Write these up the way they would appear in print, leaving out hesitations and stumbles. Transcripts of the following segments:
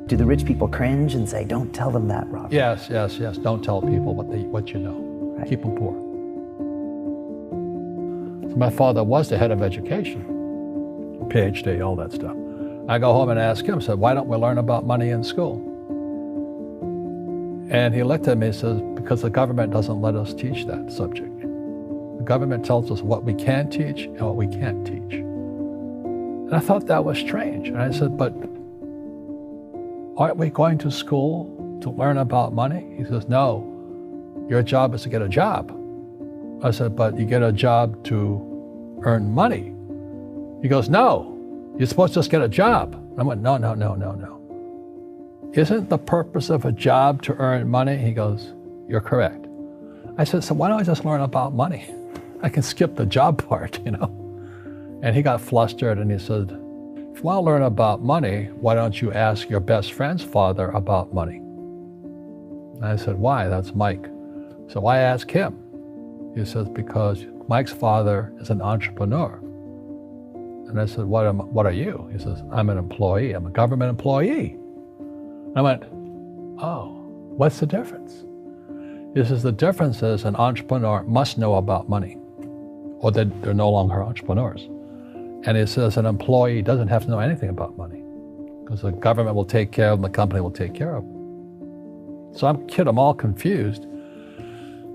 Do the rich people cringe and say, don't tell them that, Robert? Yes. Don't tell people what you know. Right. Keep them poor. So my father was the head of education, PhD, all that stuff. I go home and ask him, said, why don't we learn about money in school? And he looked at me and says, because the government doesn't let us teach that subject. The government tells us what we can teach and what we can't teach. And I thought that was strange. And I said, but aren't we going to school to learn about money? He says, no, your job is to get a job. I said, but you get a job to earn money. He goes, no, you're supposed to just get a job. I went, no. Isn't the purpose of a job to earn money? He goes, you're correct. I said, so why don't I just learn about money? I can skip the job part, you know? And he got flustered and he said, if you want to learn about money, why don't you ask your best friend's father about money? And I said, why? That's Mike. So I asked him. He says, because Mike's father is an entrepreneur. And I said, what are you? He says, I'm an employee. I'm a government employee. I went, oh, what's the difference? He says, the difference is an entrepreneur must know about money, or they're no longer entrepreneurs. And he says an employee doesn't have to know anything about money, because the government will take care of them, the company will take care of them. So I'm all confused.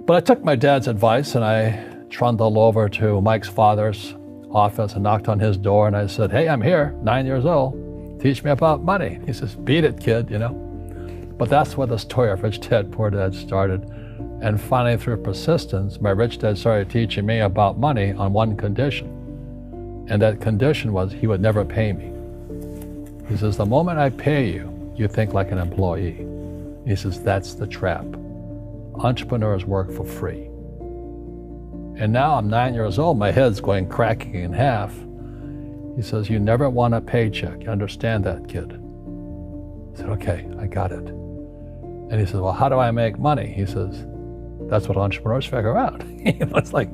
But I took my dad's advice and I trundled over to Mike's father's office and knocked on his door and I said, hey, I'm here, 9 years old. Teach me about money. He says, beat it, kid, you know. But that's where the story of Rich Dad, Poor Dad started. And finally, through persistence, my rich dad started teaching me about money on one condition. And that condition was he would never pay me. He says, the moment I pay you, you think like an employee. He says, that's the trap. Entrepreneurs work for free. And now I'm 9 years old, my head's going cracking in half. He says, you never want a paycheck. You understand that, kid? I said, okay, I got it. And he says, well, how do I make money? He says, that's what entrepreneurs figure out. It's like,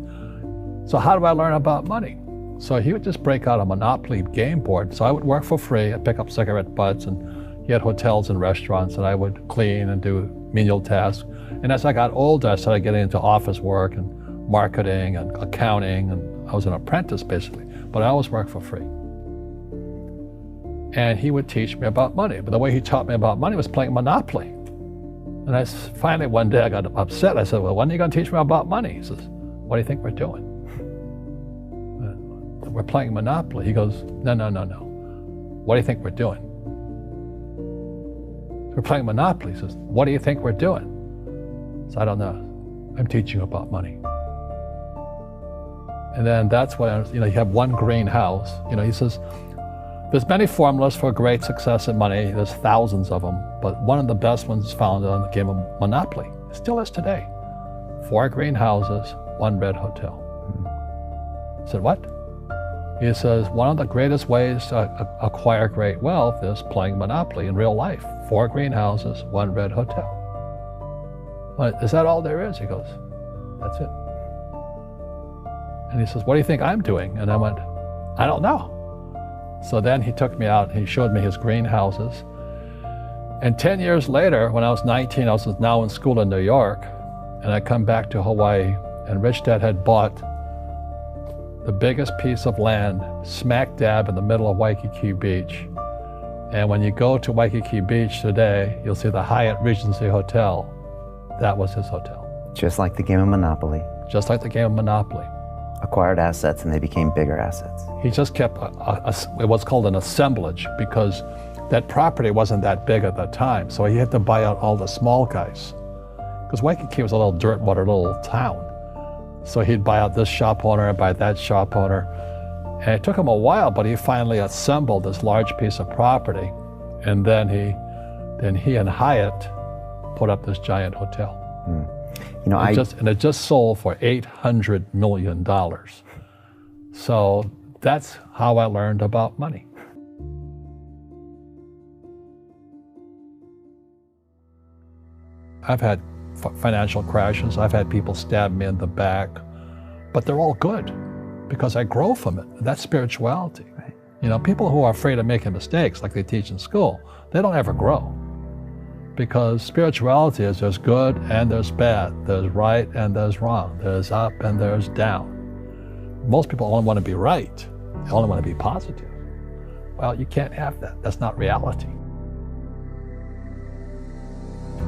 so how do I learn about money? So he would just break out a Monopoly game board. So I would work for free. I'd pick up cigarette butts, and he had hotels and restaurants, and I would clean and do menial tasks. And as I got older, I started getting into office work and marketing and accounting, and I was an apprentice basically, but I always worked for free. And he would teach me about money, but the way he taught me about money was playing Monopoly. And finally one day I got upset. I said, well, when are you going to teach me about money? He says, what do you think we're doing? We're playing Monopoly. He goes, no. What do you think we're doing? We're playing Monopoly. He says, what do you think we're doing? So I don't know. I'm teaching you about money. And then that's when, you have one greenhouse. He says, there's many formulas for great success in money. There's thousands of them, but one of the best ones is found on the game of Monopoly. It still is today. 4 greenhouses, 1 red hotel. I said, what? He says, one of the greatest ways to acquire great wealth is playing Monopoly in real life. 4 greenhouses, 1 red hotel. Well, is that all there is? He goes, that's it. And he says, what do you think I'm doing? And I went, I don't know. So then he took me out and he showed me his greenhouses. And 10 years later, when I was 19, I was now in school in New York, and I come back to Hawaii, and Rich Dad had bought the biggest piece of land smack dab in the middle of Waikiki Beach. And when you go to Waikiki Beach today, you'll see the Hyatt Regency Hotel. That was his hotel. Just like the game of Monopoly. Just like the game of Monopoly. Acquired assets and they became bigger assets. He just kept what's called an assemblage, because that property wasn't that big at that time. So he had to buy out all the small guys. Because Waikiki was a little dirt water little town. So he'd buy out this shop owner, buy that shop owner. And it took him a while, but he finally assembled this large piece of property. And then he and Hyatt put up this giant hotel. It just sold for $800 million. So that's how I learned about money. I've had financial crashes. I've had people stab me in the back, but they're all good because I grow from it. That's spirituality. Right. People who are afraid of making mistakes, like they teach in school, they don't ever grow. Because spirituality is there's good and there's bad, there's right and there's wrong, there's up and there's down. Most people only want to be right, they only want to be positive. Well, you can't have that. That's not reality.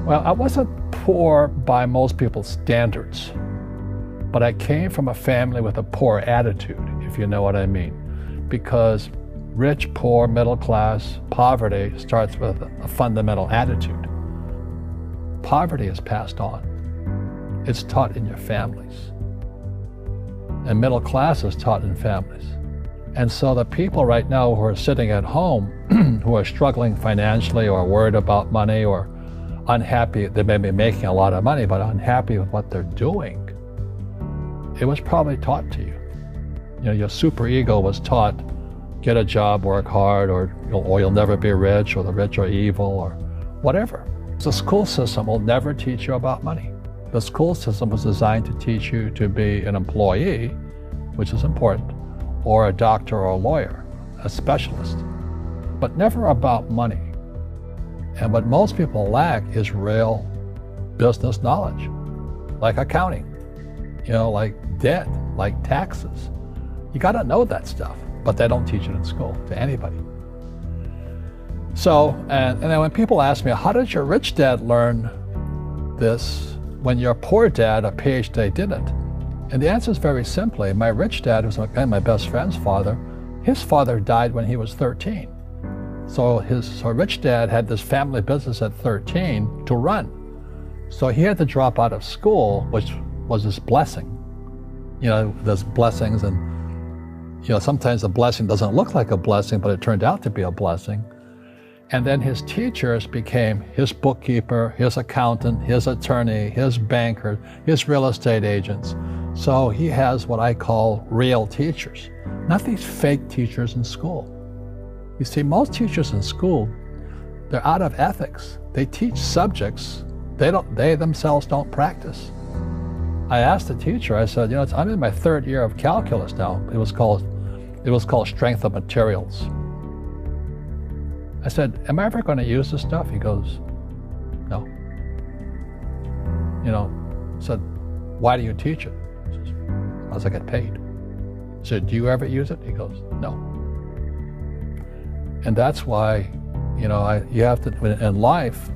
Well, I wasn't poor by most people's standards, but I came from a family with a poor attitude, if you know what I mean. Because rich, poor, middle class, poverty starts with a fundamental attitude. Poverty is passed on. It's taught in your families. And middle class is taught in families. And so the people right now who are sitting at home, who are struggling financially or worried about money or unhappy, they may be making a lot of money, but unhappy with what they're doing, it was probably taught to you. Your superego was taught, get a job, work hard, or you'll never be rich, or the rich are evil, or whatever. The school system will never teach you about money. The school system was designed to teach you to be an employee, which is important, or a doctor or a lawyer, a specialist, but never about money. And what most people lack is real business knowledge, like accounting, like debt, like taxes. You got to know that stuff, but they don't teach it in school to anybody. So, and then when people ask me, how did your rich dad learn this when your poor dad, a PhD, didn't? And the answer is very simply, my rich dad, who's my best friend's father, his father died when he was 13. So his rich dad had this family business at 13 to run. So he had to drop out of school, which was his blessing. There's blessings, and sometimes a blessing doesn't look like a blessing, but it turned out to be a blessing. And then his teachers became his bookkeeper, his accountant, his attorney, his banker, his real estate agents. So he has what I call real teachers, not these fake teachers in school. You see, most teachers in school, they're out of ethics. They teach subjects they themselves don't practice. I asked the teacher, I said, I'm in my third year of calculus now. It was called strength of materials. I said, am I ever going to use this stuff? He goes, no. I said, why do you teach it? He says, because I get paid. I said, do you ever use it? He goes, no. And that's why, you have to, in life,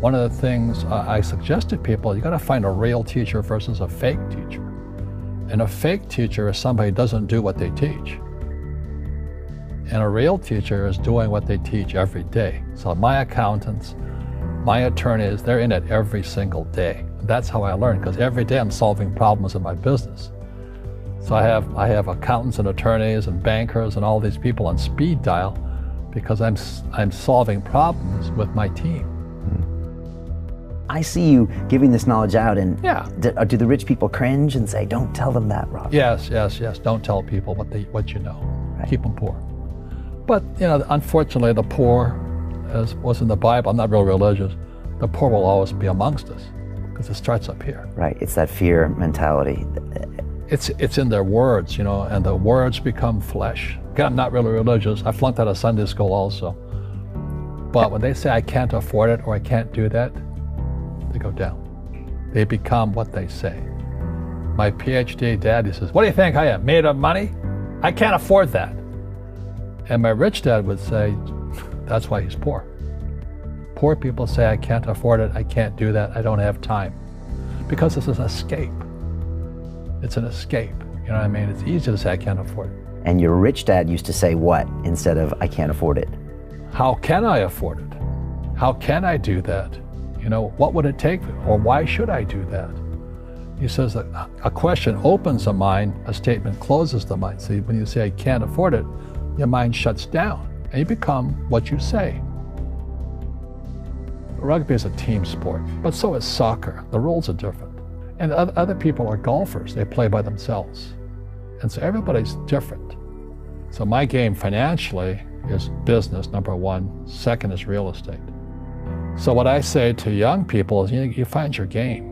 one of the things I suggest to people, you got to find a real teacher versus a fake teacher. And a fake teacher is somebody who doesn't do what they teach. And a real teacher is doing what they teach every day. So my accountants, my attorneys, they're in it every single day. That's how I learn, because every day I'm solving problems in my business. So I have accountants and attorneys and bankers and all these people on speed dial because I'm solving problems with my team. I see you giving this knowledge out, and yeah. Do the rich people cringe and say, don't tell them that, Rob? Yes. Don't tell people what you know. Right. Keep them poor. But, unfortunately, the poor, as was in the Bible, I'm not real religious, the poor will always be amongst us because it starts up here. Right, it's that fear mentality. It's in their words, and the words become flesh. Again, I'm not really religious. I flunked out of Sunday school also. But when they say I can't afford it or I can't do that, they go down. They become what they say. My PhD daddy says, what do you think I am, made of money? I can't afford that. And my rich dad would say, that's why he's poor. Poor people say, I can't afford it, I can't do that, I don't have time. Because it's an escape. It's an escape, you know what I mean? It's easy to say, I can't afford it. And your rich dad used to say what instead of, I can't afford it? How can I afford it? How can I do that? What would it take, or why should I do that? He says that a question opens the mind, a statement closes the mind. So when you say, I can't afford it, your mind shuts down, and you become what you say. Rugby is a team sport, but so is soccer. The rules are different. And other people are golfers. They play by themselves. And so everybody's different. So my game financially is business, number one. Second is real estate. So what I say to young people is, you find your game.